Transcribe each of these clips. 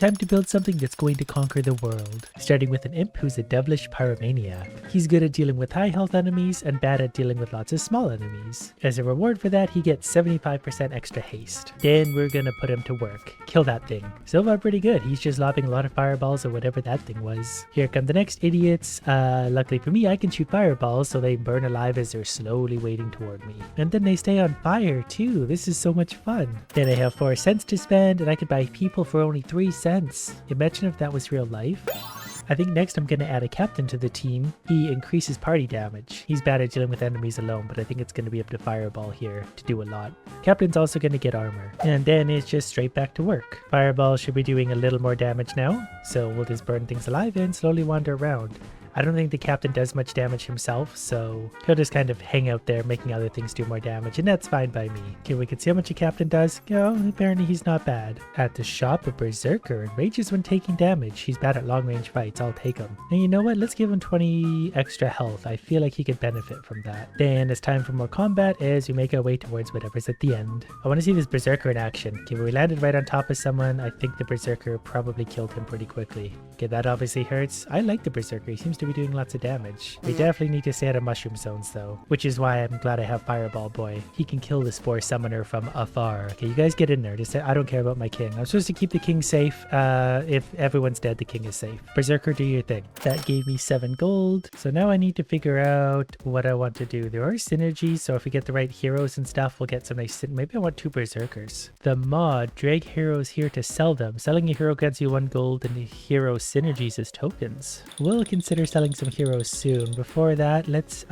Time to build something that's going to conquer the world. Starting with an imp who's a devilish pyromaniac. He's good at dealing with high health enemies and bad at dealing with lots of small enemies. As a reward for that, he gets 75% extra haste. Then we're gonna put him to work. Kill that thing. So far pretty good. He's just lobbing a lot of fireballs or whatever that thing was. Here come the next idiots. Luckily for me, I can shoot fireballs so they burn alive as they're slowly wading toward me. And then they stay on fire too. This is so much fun. Then I have 4 cents to spend and I could buy people for only 3 cents. Imagine if that was real life. I think next I'm going to add a captain to the team. He increases party damage. He's bad at dealing with enemies alone, but I think it's going to be up to Fireball here to do a lot. Captain's also going to get armor. And then it's just straight back to work. Fireball should be doing a little more damage now, so we'll just burn things alive and slowly wander around. I don't think the captain does much damage himself, so he'll just kind of hang out there making other things do more damage, and that's fine by me. Okay, we can see how much a captain does. Oh, apparently he's not bad. At the shop, a berserker enrages when taking damage. He's bad at long range fights. I'll take him. And you know what? Let's give him 20 extra health. I feel like he could benefit from that. Then it's time for more combat as we make our way towards whatever's at the end. I want to see this berserker in action. Okay, we landed right on top of someone. I think the berserker probably killed him pretty quickly. Okay, that obviously hurts. I like the berserker. He seems to be doing lots of damage. We definitely need to stay out of mushroom zones though, which is why I'm glad I have Fireball Boy. He can kill the spore summoner from afar. Okay, you guys get in there. Just I don't care about my king. I'm supposed to keep the king safe. If everyone's dead, the king is safe. Berserker, do your thing. That gave me 7 gold. So now I need to figure out what I want to do. There are synergies, so if we get the right heroes and stuff, we'll get some nice. Maybe I want 2 berserkers. The mod, drag heroes here to sell them. Selling a hero gets you 1 gold and the hero synergies as tokens. We'll consider selling some heroes soon. Before that, let's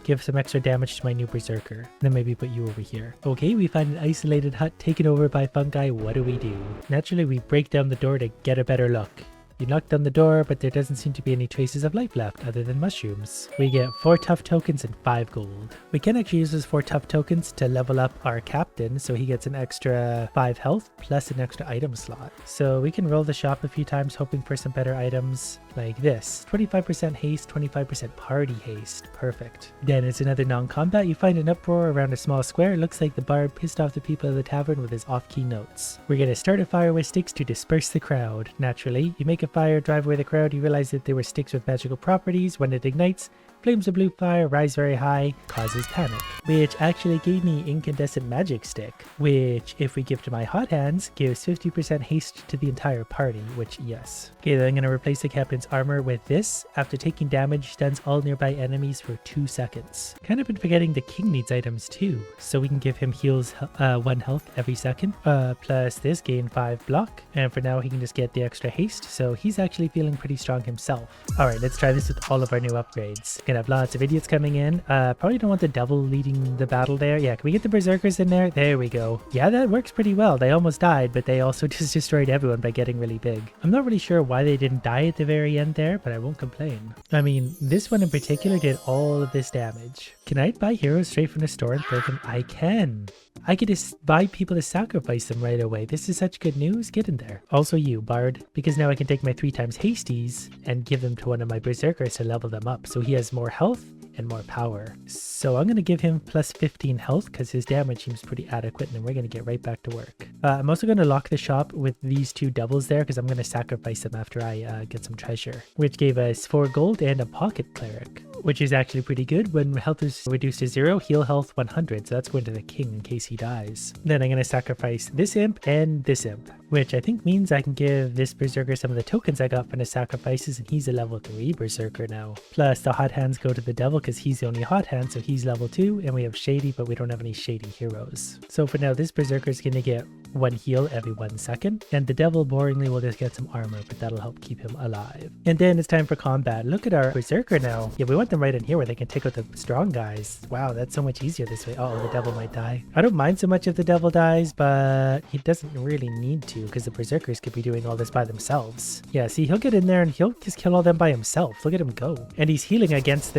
give some extra damage to my new berserker. Then maybe put you over here. Okay, we find an isolated hut taken over by fungi. What do we do? Naturally, we break down the door to get a better look. You knock down the door, but there doesn't seem to be any traces of life left other than mushrooms. We get 4 tough tokens and 5 gold. We can actually use those 4 tough tokens to level up our captain, so he gets an extra 5 health plus an extra item slot. So we can roll the shop a few times hoping for some better items like this. 25% haste, 25% party haste. Perfect. Then it's another non-combat. You find an uproar around a small square. It looks like the bard pissed off the people of the tavern with his off-key notes. We're going to start a fire with sticks to disperse the crowd. Naturally, you make a fire, drive away the crowd. You realize that there were sticks with magical properties. When it ignites, flames of blue fire rise very high, causes panic, which actually gave me incandescent magic stick, which if we give to my hot hands gives 50% haste to the entire party, which yes. Okay, then I'm going to replace the captain's armor with this. After taking damage, stuns all nearby enemies for 2 seconds. Kind of been forgetting the king needs items too, so we can give him heals 1 health every second, plus this gain 5 block, and for now he can just get the extra haste, so he's actually feeling pretty strong himself. Alright, let's try this with all of our new upgrades. Gonna have lots of idiots coming in. Probably don't want the devil leading the battle there. Yeah, can we get the berserkers in there? There we go. Yeah, that works pretty well. They almost died, but they also just destroyed everyone by getting really big. I'm not really sure why they didn't die at the very end there, but I won't complain. I mean, this one in particular did all of this damage. Can I buy heroes straight from the store and throw them? I can. I could just buy people to sacrifice them right away. This is such good news. Get in there. Also you, Bard, because now I can take my 3 times hasties and give them to one of my berserkers to level them up, so he has more health and more power. So I'm going to give him plus 15 health because his damage seems pretty adequate, and then we're going to get right back to work. I'm also going to lock the shop with these 2 doubles there because I'm going to sacrifice them after I get some treasure, which gave us 4 gold and a pocket cleric, which is actually pretty good. When health is reduced to 0, heal health 100, so that's going to the king in case he dies. Then I'm going to sacrifice this imp and this imp, which I think means I can give this berserker some of the tokens I got from the sacrifices, and he's a level 3 berserker now. Plus the hot hands go to the devil because he's the only hot hand, so he's level 2, and we have shady, but we don't have any shady heroes. So for now, this berserker is going to get 1 heal every 1 second, and the devil boringly will just get some armor, but that'll help keep him alive. And then it's time for combat. Look at our berserker now. Yeah, we want them right in here where they can take out the strong guys. Wow, that's so much easier this way. Oh, the devil might die. I don't mind so much if the devil dies, but he doesn't really need to because the berserkers could be doing all this by themselves. Yeah, see, he'll get in there and he'll just kill all them by himself. Look at him go. And he's healing against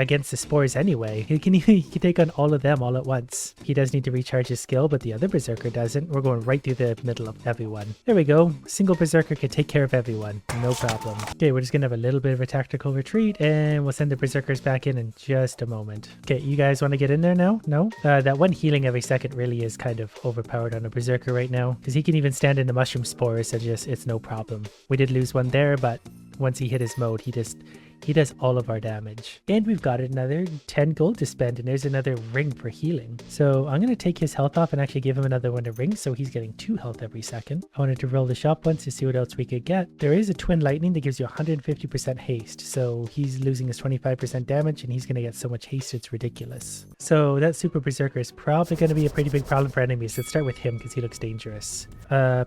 against the spores anyway. He can take on all of them all at once. He does need to recharge his skill, but the other berserker doesn't. We're going right through the middle of everyone. There we go. Single berserker can take care of everyone. No problem. Okay, we're just gonna have a little bit of a tactical retreat, and we'll send the berserkers back in just a moment. Okay, you guys want to get in there now? No? That one healing every second really is kind of overpowered on a berserker right now, because he can even stand in the mushroom spores, so just it's no problem. We did lose one there, but once he hit his mode, he does all of our damage. And we've got another 10 gold to spend, and there's another ring for healing. So I'm going to take his health off and actually give him another one to ring, so he's getting 2 health every second. I wanted to roll the shop once to see what else we could get. There is a twin lightning that gives you 150% haste, so he's losing his 25% damage, and he's going to get so much haste it's ridiculous. So that super berserker is probably going to be a pretty big problem for enemies. Let's start with him because he looks dangerous.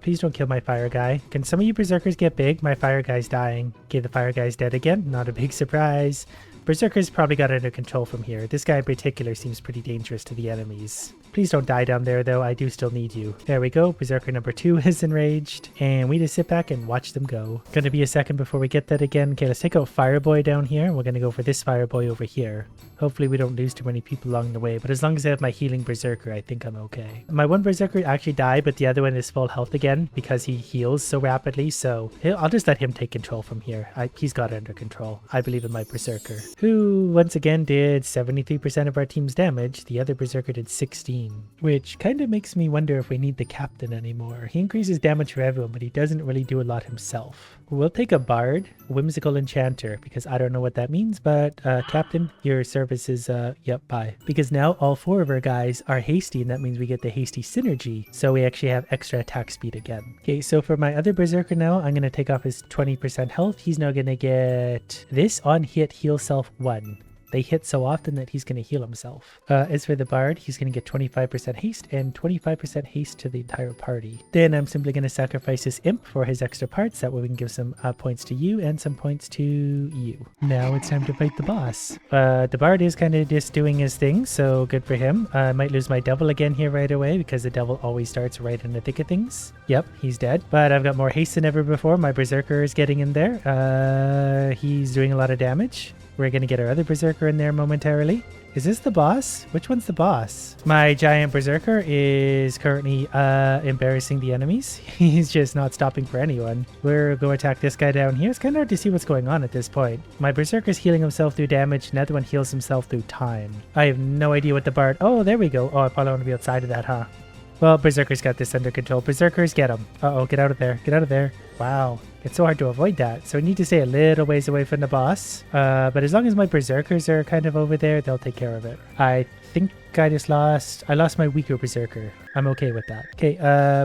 Please don't kill my fire guy. Can some of you berserkers get big? My fire guy's dying. Okay, the fire guy's dead again. Not a big surprise. Berserker's probably got it under control from here. This guy in particular seems pretty dangerous to the enemies. Please don't die down there though, I do still need you. There we go, Berserker number 2 is enraged, and we just sit back and watch them go. Gonna be a second before we get that again. Okay, let's take out Fireboy down here, and we're gonna go for this Fireboy over here. Hopefully we don't lose too many people along the way, but as long as I have my healing Berserker, I think I'm okay. My one Berserker actually died, but the other one is full health again because he heals so rapidly, so I'll just let him take control from here. He's got it under control. I believe in my Berserker, who once again did 73% of our team's damage. The other Berserker did 16, which kind of makes me wonder if we need the captain anymore. He increases damage for everyone, but he doesn't really do a lot himself. We'll take a Bard, Whimsical Enchanter, because I don't know what that means, but Captain, your service is, yep, bye. Because now all 4 of our guys are hasty, and that means we get the hasty synergy, so we actually have extra attack speed again. Okay, so for my other Berserker now, I'm going to take off his 20% health. He's now going to get this on hit heal self 1. They hit so often that he's going to heal himself. As for the Bard, he's going to get 25% haste and 25% haste to the entire party. Then I'm simply going to sacrifice his Imp for his extra parts. That way we can give some points to you and some points to you. Now it's time to fight the boss. The Bard is kind of just doing his thing, so good for him. I might lose my Devil again here right away because the Devil always starts right in the thick of things. Yep, he's dead. But I've got more haste than ever before. My Berserker is getting in there. He's doing a lot of damage. We're going to get our other Berserker in there momentarily. Is this the boss? Which one's the boss? My giant Berserker is currently embarrassing the enemies. He's just not stopping for anyone. We're going to attack this guy down here. It's kind of hard to see what's going on at this point. My Berserker's healing himself through damage. Another one heals himself through time. I have no idea what the Bard... Oh, there we go. Oh, I probably want to be outside of that, huh? Well, Berserker's got this under control. Berserkers, get him. Uh-oh, get out of there. Get out of there. Wow. It's so hard to avoid that. So we need to stay a little ways away from the boss. But as long as my Berserkers are kind of over there, they'll take care of it. I think I lost my weaker Berserker. I'm okay with that. Okay,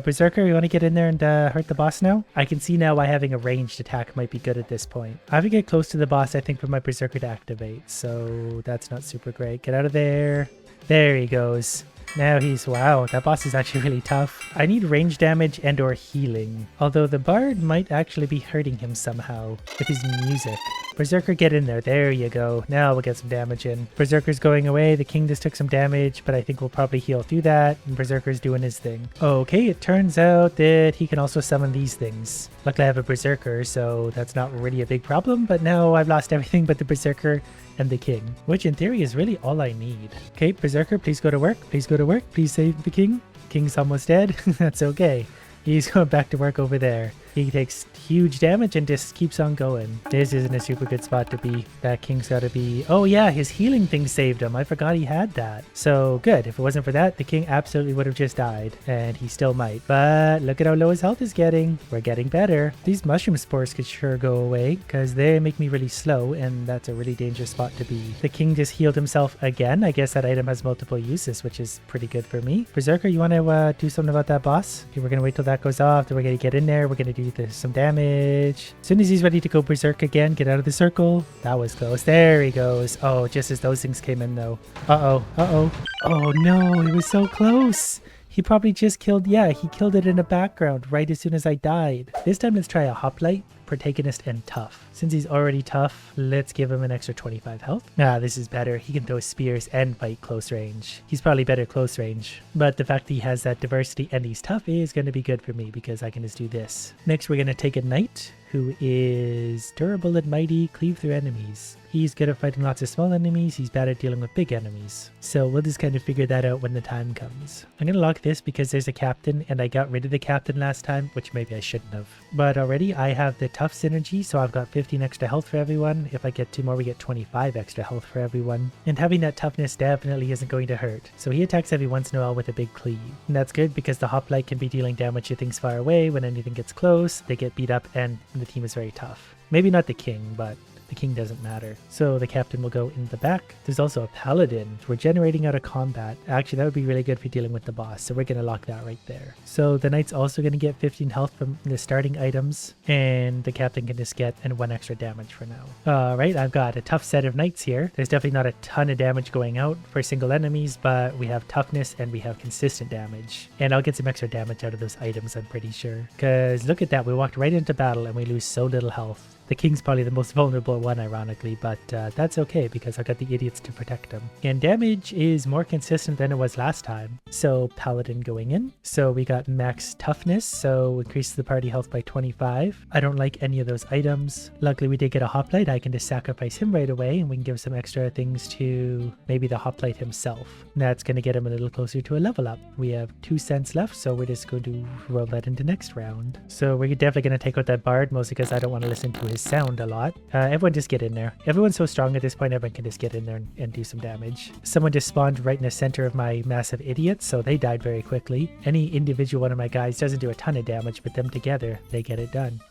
Berserker, you want to get in there and hurt the boss now? I can see now why having a ranged attack might be good at this point. I have to get close to the boss, I think, for my Berserker to activate. So that's not super great. Get out of there. There he goes. Now he's... Wow, that boss is actually really tough. I need range damage and or healing. Although the Bard might actually be hurting him somehow with his music. Berserker, get in there. There you go. Now we'll get some damage in. Berserker's going away. The king just took some damage, but I think we'll probably heal through that. And Berserker's doing his thing. Okay, it turns out that he can also summon these things. Luckily I have a Berserker, so that's not really a big problem. But now I've lost everything but the Berserker and the king, which in theory is really all I need. Okay, Berserker, please go to work. Please go to work. Please save the king. King's almost dead. That's okay. He's going back to work over there. He takes huge damage and just keeps on going. This isn't a super good spot to be. That king's got to be... Oh yeah, his healing thing saved him. I forgot he had that. So good. If it wasn't for that, the king absolutely would have just died. And he still might. But look at how low his health is getting. We're getting better. These mushroom spores could sure go away because they make me really slow, and that's a really dangerous spot to be. The king just healed himself again. I guess that item has multiple uses, which is pretty good for me. Berserker, you want to do something about that boss? Okay, we're going to wait till that goes off. Then we're going to get in there. We're going to do some damage. As soon as he's ready to go berserk again, get out of the circle. That was close. There he goes. Oh, just as those things came in though. Uh-oh. Uh-oh. Oh no, it was so close. He probably just killed... Yeah, he killed it in the background right as soon as I died. This time let's try a hoplite. protagonist and tough. Since he's already tough, let's give him an extra 25 health. Ah, this is better. He can throw spears and fight close range. He's probably better close range, but the fact that he has that diversity and he's tough is going to be good for me because I can just do this. Next, we're going to take a knight who is durable and mighty, cleave through enemies. He's good at fighting lots of small enemies, he's bad at dealing with big enemies. So we'll just kind of figure that out when the time comes. I'm going to lock this because there's a captain and I got rid of the captain last time, which maybe I shouldn't have. But already I have the tough synergy, so I've got 15 extra health for everyone. If I get 2 more, we get 25 extra health for everyone. And having that toughness definitely isn't going to hurt. So he attacks every once in a while with a big cleave. And that's good because the hoplite can be dealing damage to things far away. When anything gets close, they get beat up and the team is very tough. Maybe not the king, but the king doesn't matter. So the captain will go in the back. There's also a paladin. We're generating out of combat. Actually, that would be really good for dealing with the boss. So we're going to lock that right there. So the knight's also going to get 15 health from the starting items. And the captain can just get 1 extra damage for now. Alright, I've got a tough set of knights here. There's definitely not a ton of damage going out for single enemies, but we have toughness and we have consistent damage. And I'll get some extra damage out of those items, I'm pretty sure. Because look at that, we walked right into battle and we lose so little health. The king's probably the most vulnerable one, ironically, but that's okay because I got the idiots to protect him. And damage is more consistent than it was last time. So paladin going in. So we got max toughness, so increase the party health by 25. I don't like any of those items. Luckily we did get a hoplite. I can just sacrifice him right away and we can give some extra things to maybe the hoplite himself. That's going to get him a little closer to a level up. We have 2 cents left, so we're just going to roll that into next round. So we're definitely going to take out that bard, mostly because I don't want to listen to his sound a lot. Everyone just get in there. Everyone's so strong at this point, everyone can just get in there and do some damage. Someone just spawned right in the center of my massive idiots, so they died very quickly. Any individual one of my guys doesn't do a ton of damage, but them together, they get it done.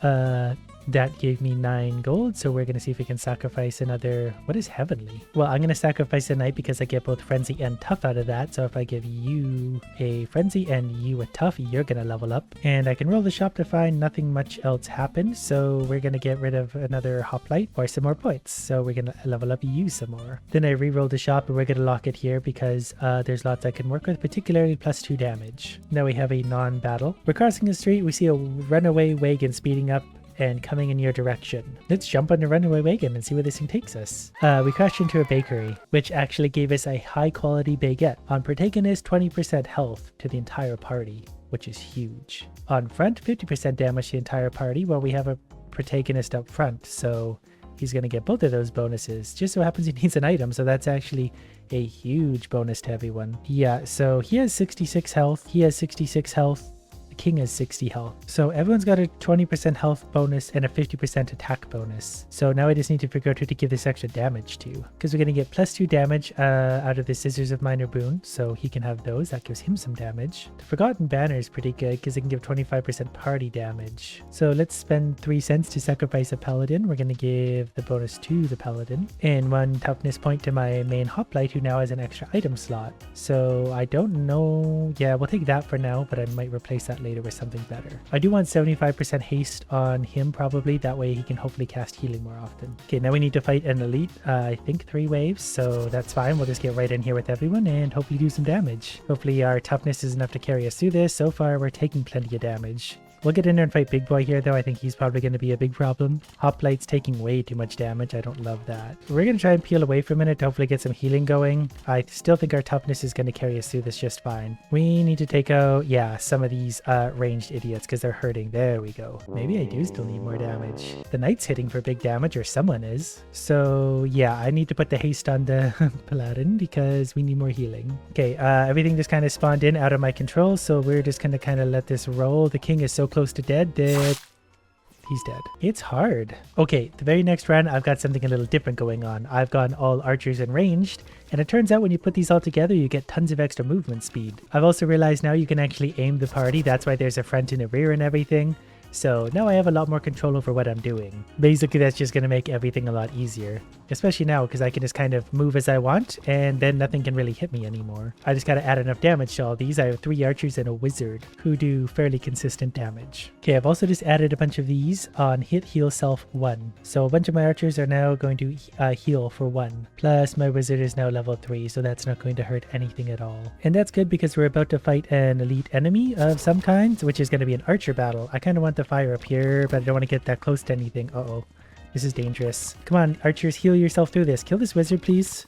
That gave me 9 gold, so we're going to see if we can sacrifice another... What is heavenly? Well, I'm going to sacrifice a knight because I get both frenzy and tough out of that, so if I give you a frenzy and you a tough, you're going to level up. And I can roll the shop to find nothing much else happened, so we're going to get rid of another hoplite or some more points, so we're going to level up you some more. Then I re-roll the shop and we're going to lock it here because there's lots I can work with, particularly +2 damage. Now we have a non-battle. We're crossing the street, we see a runaway wagon speeding up and coming in your direction. Let's jump on the runaway wagon and see where this thing takes us. We crashed into a bakery, which actually gave us a high quality baguette. On protagonist, 20% health to the entire party, which is huge. On front, 50% damage to the entire party, while we have a protagonist up front, so he's going to get both of those bonuses. Just so happens he needs an item, so that's actually a huge bonus to everyone. Yeah, so he has 66 health, he has 66 health, king has 60 health. So everyone's got a 20% health bonus and a 50% attack bonus. So now I just need to figure out who to give this extra damage to. Because we're going to get +2 damage out of the Scissors of Minor Boon. So he can have those. That gives him some damage. The Forgotten Banner is pretty good because it can give 25% party damage. So let's spend 3 cents to sacrifice a paladin. We're going to give the bonus to the paladin. And 1 toughness point to my main hoplite who now has an extra item slot. So I don't know. Yeah, we'll take that for now, but I might replace that later with something better. I do want 75% haste on him probably, that way he can hopefully cast healing more often. Okay, now we need to fight an elite, I think 3 waves, so that's fine. We'll just get right in here with everyone and hopefully do some damage. Hopefully our toughness is enough to carry us through this. So far we're taking plenty of damage. We'll get in there and fight Big Boy here though. I think he's probably going to be a big problem. Hoplite's taking way too much damage. I don't love that. We're going to try and peel away for a minute to hopefully get some healing going. I still think our toughness is going to carry us through this just fine. We need to take out, yeah, some of these ranged idiots because they're hurting. There we go. Maybe I do still need more damage. The knight's hitting for big damage, or someone is. So yeah, I need to put the haste on the paladin because we need more healing. Okay, everything just kind of spawned in out of my control, so we're just going to kind of let this roll. The king is so close to dead. He's dead. It's hard. Okay, the very next round, I've got something a little different going on. I've gone all archers and ranged, and it turns out when you put these all together, you get tons of extra movement speed. I've also realized now you can actually aim the party. That's why there's a front and a rear and everything. So now I have a lot more control over what I'm doing. Basically, that's just going to make everything a lot easier. Especially now, because I can just kind of move as I want, and then nothing can really hit me anymore. I just got to add enough damage to all these. I have 3 archers and a wizard who do fairly consistent damage. Okay, I've also just added a bunch of these on hit, heal, self 1. So a bunch of my archers are now going to heal for 1. Plus my wizard is now level 3, so that's not going to hurt anything at all. And that's good because we're about to fight an elite enemy of some kind, which is going to be an archer battle. I kind of want the fire up here, but I don't want to get that close to anything. Uh-oh. This is dangerous. Come on, archers, heal yourself through this. Kill this wizard, please.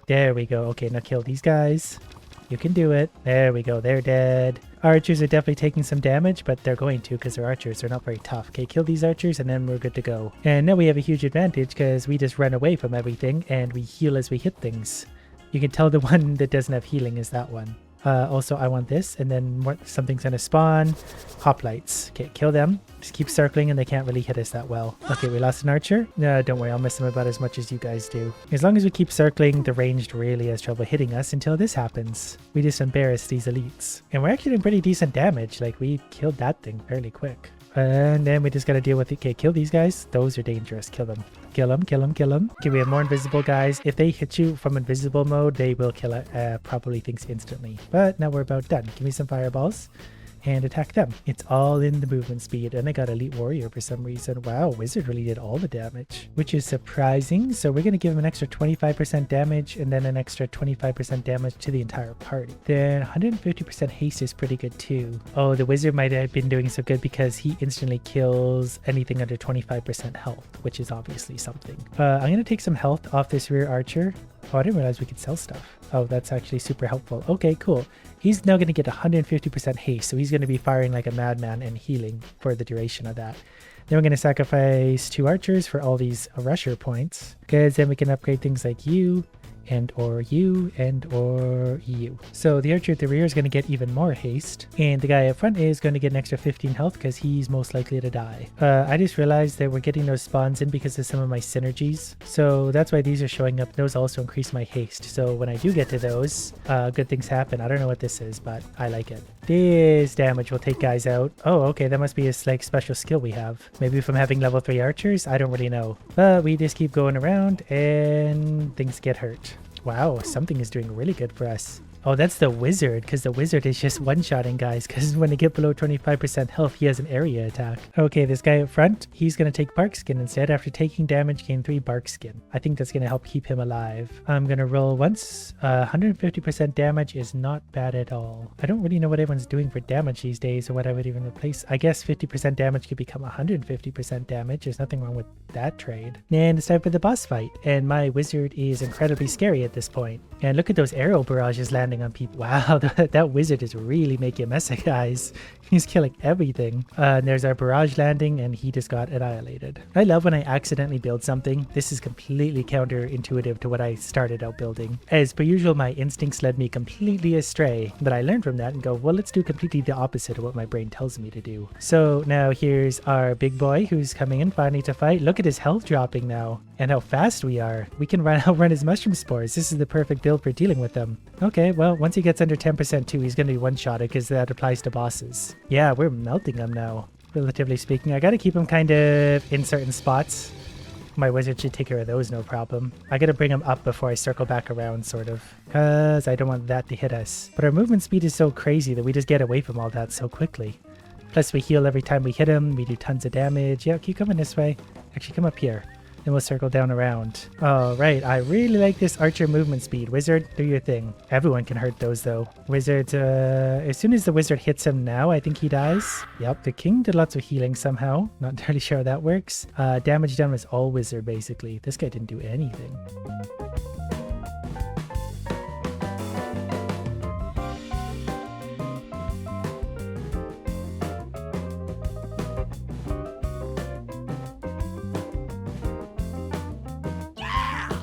There we go. Okay, now kill these guys. You can do it. There we go. They're dead. Archers are definitely taking some damage, but they're going to because they're archers. They're not very tough. Okay, kill these archers and then we're good to go. And now we have a huge advantage because we just run away from everything and we heal as we hit things. You can tell the one that doesn't have healing is that one. Also, I want this, and then something's gonna spawn. Hoplites. Okay, kill them. Just keep circling, and they can't really hit us that well. Okay, we lost an archer. No, don't worry, I'll miss them about as much as you guys do. As long as we keep circling, the ranged really has trouble hitting us until this happens. We just embarrass these elites. And we're actually doing pretty decent damage. Like, we killed that thing fairly quick. And then we just gotta deal with it. Okay, kill these guys. Those are dangerous. Kill them. Kill them, kill them, kill them. Okay, we have more invisible guys. If they hit you from invisible mode, they will kill probably things instantly. But now we're about done. Give me some fireballs and attack them. It's all in the movement speed. And I got Elite Warrior for some reason. Wow, Wizard really did all the damage, which is surprising. So we're going to give him an extra 25% damage and then an extra 25% damage to the entire party. Then 150% haste is pretty good too. Oh, the Wizard might have been doing so good because he instantly kills anything under 25% health, which is obviously something. I'm going to take some health off this rear archer. Oh, I didn't realize we could sell stuff. Oh, that's actually super helpful. Okay, cool. He's now going to get 150% haste, so he's going to be firing like a madman and healing for the duration of that. Then we're going to sacrifice 2 archers for all these rusher points, because then we can upgrade things like you, and or you. So the archer at the rear is going to get even more haste, and the guy up front is going to get an extra 15 health because he's most likely to die. I just realized that we're getting those spawns in because of some of my synergies, so that's why these are showing up. Those also increase my haste, so when I do get to those, good things happen. I don't know what this is, but I like it. This damage will take guys out. Oh, okay, that must be a like special skill we have. Maybe from having level 3 archers? I don't really know. But we just keep going around and things get hurt. Wow, something is doing really good for us. Oh, that's the wizard, because the wizard is just one-shotting guys, because when they get below 25% health, he has an area attack. Okay, this guy up front, he's going to take bark skin instead. After taking damage, gain 3 bark skin. I think that's going to help keep him alive. I'm going to roll once. 150% damage is not bad at all. I don't really know what everyone's doing for damage these days, or what I would even replace. I guess 50% damage could become 150% damage. There's nothing wrong with that trade. And it's time for the boss fight, and my wizard is incredibly scary at this point. And look at those arrow barrages landing on people. Wow, that wizard is really making a mess of guys. He's killing everything. And there's our barrage landing, and he just got annihilated. I love when I accidentally build something. This is completely counterintuitive to what I started out building. As per usual, my instincts led me completely astray, but I learned from that and go, well, let's do completely the opposite of what my brain tells me to do. So now here's our big boy who's coming in finally to fight. Look at his health dropping now, and how fast we are. We can outrun his mushroom spores. This is the perfect build for dealing with them. Okay, well, once he gets under 10% too, he's going to be one-shotted because that applies to bosses. Yeah, we're melting them now, relatively speaking. I got to keep him kind of in certain spots. My wizard should take care of those, no problem. I got to bring him up before I circle back around, sort of, because I don't want that to hit us. But our movement speed is so crazy that we just get away from all that so quickly. Plus, we heal every time we hit him. We do tons of damage. Yeah, keep coming this way. Actually, come up here. Then we'll circle down around. All right, I really like this archer movement speed. Wizard, do your thing. Everyone can hurt those though. Wizard, as soon as the wizard hits him now, I think he dies. Yep, the king did lots of healing somehow. Not entirely sure how that works. Damage done was all wizard basically. This guy didn't do anything.